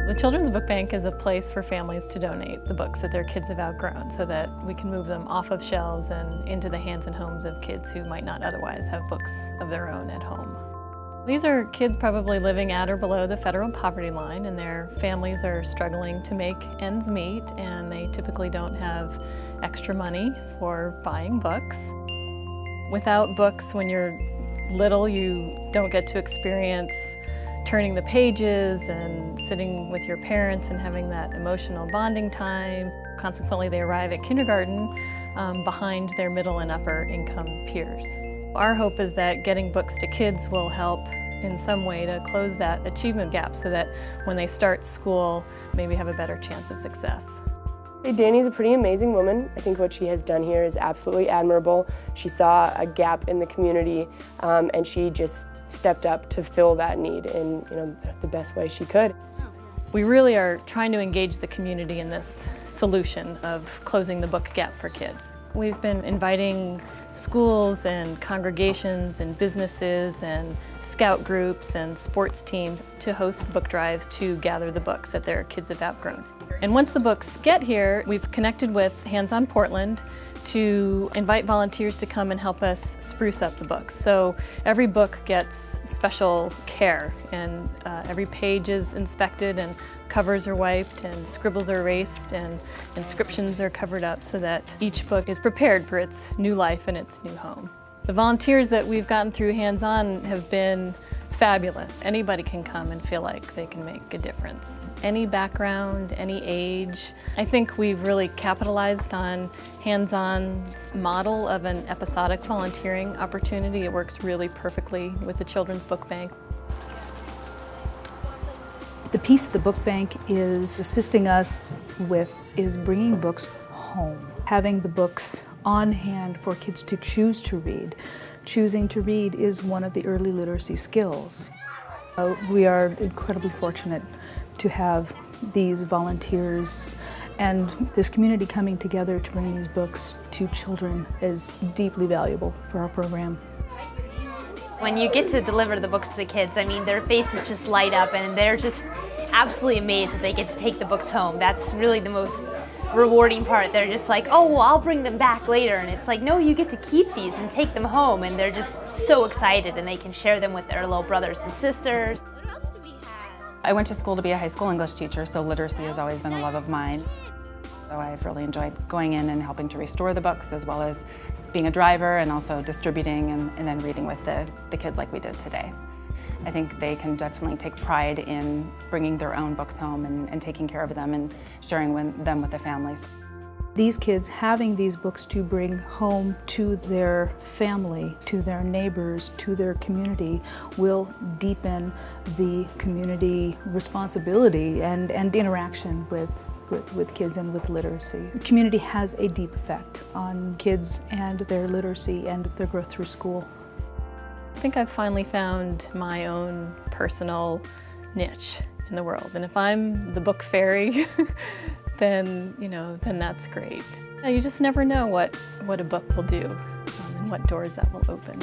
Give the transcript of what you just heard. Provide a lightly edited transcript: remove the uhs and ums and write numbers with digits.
The Children's Book Bank is a place for families to donate the books that their kids have outgrown so that we can move them off of shelves and into the hands and homes of kids who might not otherwise have books of their own at home. These are kids probably living at or below the federal poverty line, and their families are struggling to make ends meet, and they typically don't have extra money for buying books. Without books, when you're little, you don't get to experience turning the pages and sitting with your parents and having that emotional bonding time. Consequently, they arrive at kindergarten behind their middle and upper income peers. Our hope is that getting books to kids will help in some way to close that achievement gap so that when they start school, maybe have a better chance of success. Danny's a pretty amazing woman. I think what she has done here is absolutely admirable. She saw a gap in the community and she just stepped up to fill that need in the best way she could. We really are trying to engage the community in this solution of closing the book gap for kids. We've been inviting schools and congregations and businesses and scout groups and sports teams to host book drives to gather the books that their kids have outgrown. And once the books get here, we've connected with Hands On Portland to invite volunteers to come and help us spruce up the books. So every book gets special care, and every page is inspected, and covers are wiped, and scribbles are erased, and inscriptions are covered up so that each book is prepared for its new life and its new home. The volunteers that we've gotten through Hands On have been fabulous. Anybody can come and feel like they can make a difference. Any background, any age. I think we've really capitalized on Hands On's model of an episodic volunteering opportunity. It works really perfectly with the Children's Book Bank. The piece the book bank is assisting us with is bringing books home. Having the books on hand for kids to choose to read. Choosing to read is one of the early literacy skills. We are incredibly fortunate to have these volunteers and this community coming together to bring these books to children is deeply valuable for our program. When you get to deliver the books to the kids, I mean, their faces just light up and they're just absolutely amazed that they get to take the books home. That's really the most rewarding part. They're just like, oh, well, I'll bring them back later. And it's like, no, you get to keep these and take them home. And they're just so excited, and they can share them with their little brothers and sisters. What else do we have? I went to school to be a high school English teacher, so literacy has always been a love of mine. So I've really enjoyed going in and helping to restore the books, as well as being a driver and also distributing and then reading with the kids like we did today. I think they can definitely take pride in bringing their own books home and taking care of them and sharing them with the families. These kids having these books to bring home to their family, to their neighbors, to their community will deepen the community responsibility and interaction with kids and with literacy. The community has a deep effect on kids and their literacy and their growth through school. I think I've finally found my own personal niche in the world, and if I'm the book fairy, then that's great. You just never know what a book will do and what doors that will open.